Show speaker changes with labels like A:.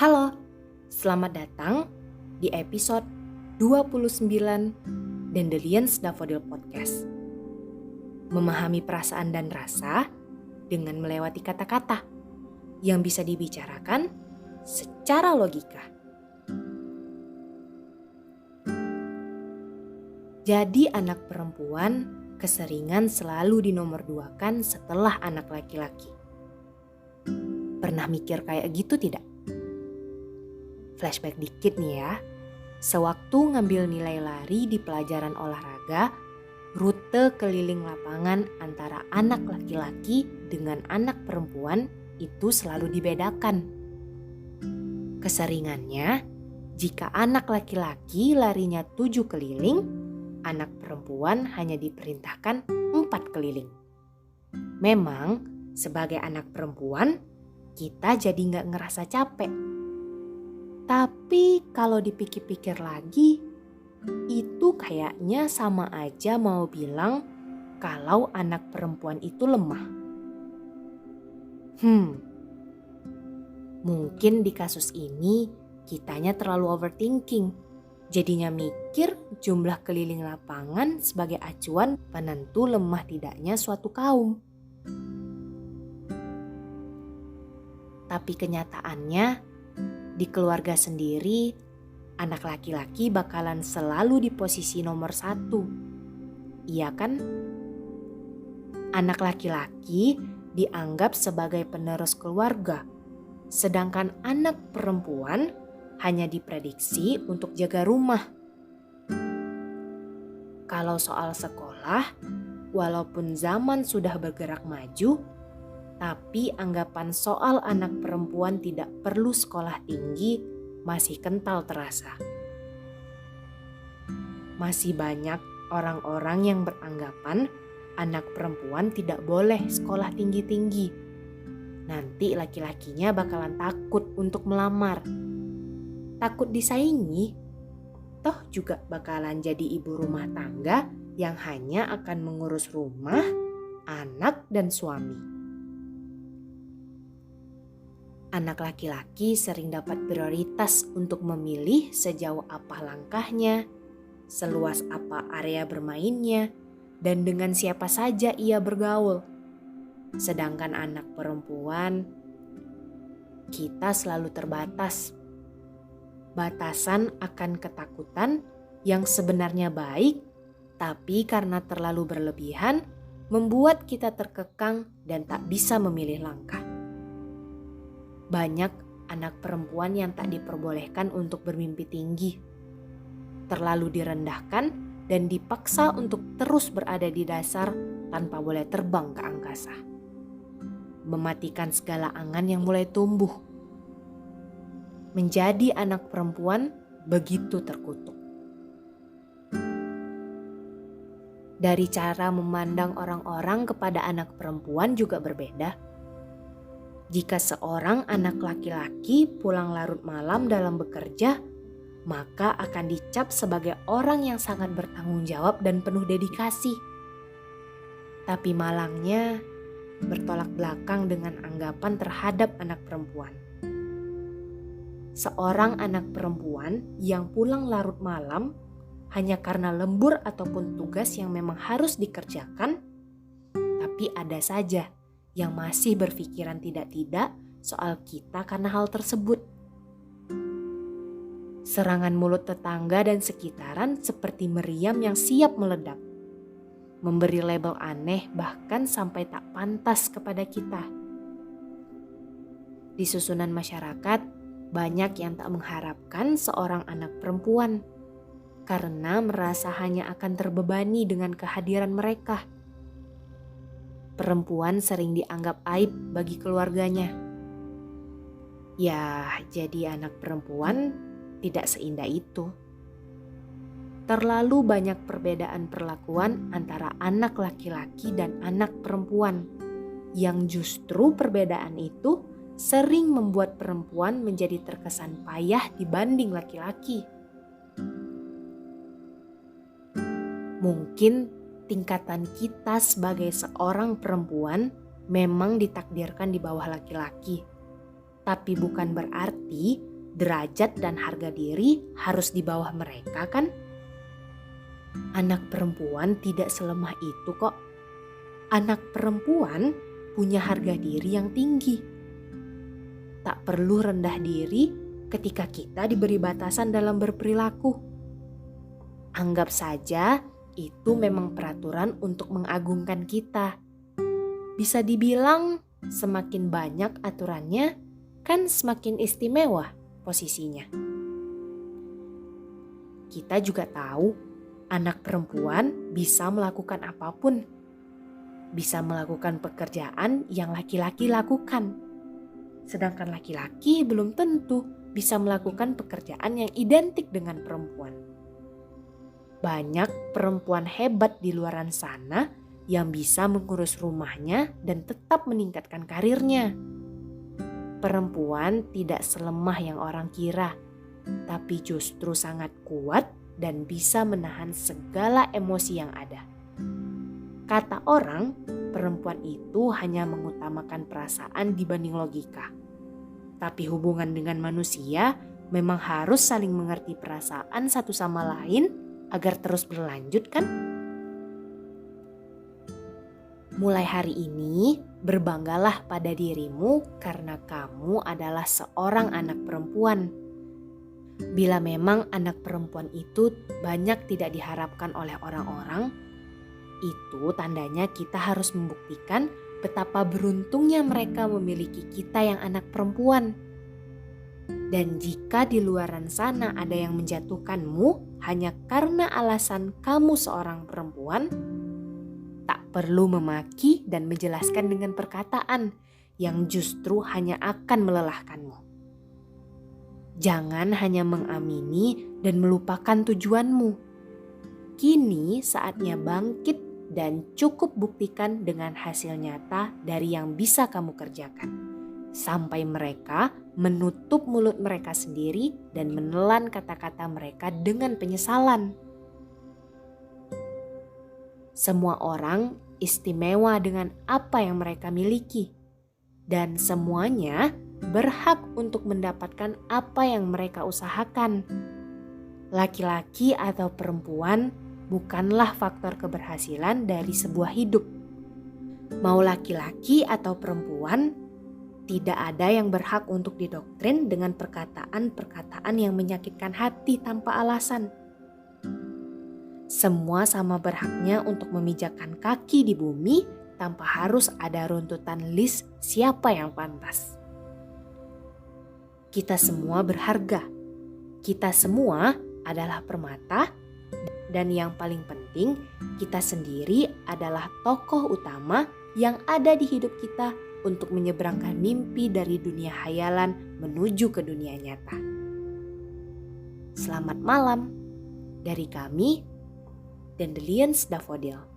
A: Halo, selamat datang di episode 29 Dandelions Daffodil Podcast. Memahami perasaan dan rasa dengan melewati kata-kata yang bisa dibicarakan secara logika. Jadi anak perempuan keseringan selalu dinomorduakan setelah anak laki-laki. Pernah mikir kayak gitu tidak? Flashback dikit nih ya. Sewaktu ngambil nilai lari di pelajaran olahraga, rute keliling lapangan antara anak laki-laki dengan anak perempuan itu selalu dibedakan. Keseringannya, jika anak laki-laki larinya 7 keliling, anak perempuan hanya diperintahkan 4 keliling. Memang sebagai anak perempuan, kita jadi gak ngerasa capek. Tapi kalau dipikir-pikir lagi, itu kayaknya sama aja mau bilang kalau anak perempuan itu lemah. Mungkin di kasus ini kitanya terlalu overthinking. Jadinya mikir jumlah keliling lapangan sebagai acuan penentu lemah tidaknya suatu kaum. Tapi kenyataannya, di keluarga sendiri, anak laki-laki bakalan selalu di posisi nomor 1. Iya kan? Anak laki-laki dianggap sebagai penerus keluarga, sedangkan anak perempuan hanya diprediksi untuk jaga rumah. Kalau soal sekolah, walaupun zaman sudah bergerak maju, tapi anggapan soal anak perempuan tidak perlu sekolah tinggi masih kental terasa. Masih banyak orang-orang yang beranggapan anak perempuan tidak boleh sekolah tinggi-tinggi. Nanti laki-lakinya bakalan takut untuk melamar. Takut disaingi, toh juga bakalan jadi ibu rumah tangga yang hanya akan mengurus rumah, anak, dan suami. Anak laki-laki sering dapat prioritas untuk memilih sejauh apa langkahnya, seluas apa area bermainnya, dan dengan siapa saja ia bergaul. Sedangkan anak perempuan, kita selalu terbatas. Batasan akan ketakutan yang sebenarnya baik, tapi karena terlalu berlebihan, membuat kita terkekang dan tak bisa memilih langkah. Banyak anak perempuan yang tak diperbolehkan untuk bermimpi tinggi, terlalu direndahkan dan dipaksa untuk terus berada di dasar tanpa boleh terbang ke angkasa. Mematikan segala angan yang mulai tumbuh. Menjadi anak perempuan begitu terkutuk. Dari cara memandang orang-orang kepada anak perempuan juga berbeda. Jika seorang anak laki-laki pulang larut malam dalam bekerja, maka akan dicap sebagai orang yang sangat bertanggung jawab dan penuh dedikasi. Tapi malangnya bertolak belakang dengan anggapan terhadap anak perempuan. Seorang anak perempuan yang pulang larut malam hanya karena lembur ataupun tugas yang memang harus dikerjakan, tapi ada saja yang masih berpikiran tidak-tidak soal kita karena hal tersebut. Serangan mulut tetangga dan sekitaran seperti meriam yang siap meledak. Memberi label aneh bahkan sampai tak pantas kepada kita. Di susunan masyarakat, banyak yang tak mengharapkan seorang anak perempuan karena merasa hanya akan terbebani dengan kehadiran mereka. Perempuan sering dianggap aib bagi keluarganya. Ya, jadi anak perempuan tidak seindah itu. Terlalu banyak perbedaan perlakuan antara anak laki-laki dan anak perempuan, yang justru perbedaan itu sering membuat perempuan menjadi terkesan payah dibanding laki-laki. Mungkin tingkatan kita sebagai seorang perempuan memang ditakdirkan di bawah laki-laki. Tapi bukan berarti derajat dan harga diri harus di bawah mereka kan? Anak perempuan tidak selemah itu kok. Anak perempuan punya harga diri yang tinggi. Tak perlu rendah diri ketika kita diberi batasan dalam berperilaku. Anggap saja itu memang peraturan untuk mengagungkan kita. Bisa dibilang semakin banyak aturannya, kan semakin istimewa posisinya. Kita juga tahu anak perempuan bisa melakukan apapun. Bisa melakukan pekerjaan yang laki-laki lakukan. Sedangkan laki-laki belum tentu bisa melakukan pekerjaan yang identik dengan perempuan. Banyak perempuan hebat di luaran sana yang bisa mengurus rumahnya dan tetap meningkatkan karirnya. Perempuan tidak selemah yang orang kira, tapi justru sangat kuat dan bisa menahan segala emosi yang ada. Kata orang, perempuan itu hanya mengutamakan perasaan dibanding logika. Tapi hubungan dengan manusia memang harus saling mengerti perasaan satu sama lain agar terus berlanjut kan? Mulai hari ini berbanggalah pada dirimu karena kamu adalah seorang anak perempuan. Bila memang anak perempuan itu banyak tidak diharapkan oleh orang-orang, itu tandanya kita harus membuktikan betapa beruntungnya mereka memiliki kita yang anak perempuan. Dan jika di luaran sana ada yang menjatuhkanmu hanya karena alasan kamu seorang perempuan, tak perlu memaki dan menjelaskan dengan perkataan yang justru hanya akan melelahkanmu. Jangan hanya mengamini dan melupakan tujuanmu. Kini saatnya bangkit dan cukup buktikan dengan hasil nyata dari yang bisa kamu kerjakan. Sampai mereka menutup mulut mereka sendiri dan menelan kata-kata mereka dengan penyesalan. Semua orang istimewa dengan apa yang mereka miliki. Dan semuanya berhak untuk mendapatkan apa yang mereka usahakan. Laki-laki atau perempuan bukanlah faktor keberhasilan dari sebuah hidup. Mau laki-laki atau perempuan, tidak ada yang berhak untuk didoktrin dengan perkataan-perkataan yang menyakitkan hati tanpa alasan. Semua sama berhaknya untuk memijakkan kaki di bumi tanpa harus ada runtutan list siapa yang pantas. Kita semua berharga. Kita semua adalah permata. Dan yang paling penting, kita sendiri adalah tokoh utama yang ada di hidup kita untuk menyeberangkan mimpi dari dunia hayalan menuju ke dunia nyata. Selamat malam dari kami, Dandelions Daffodil.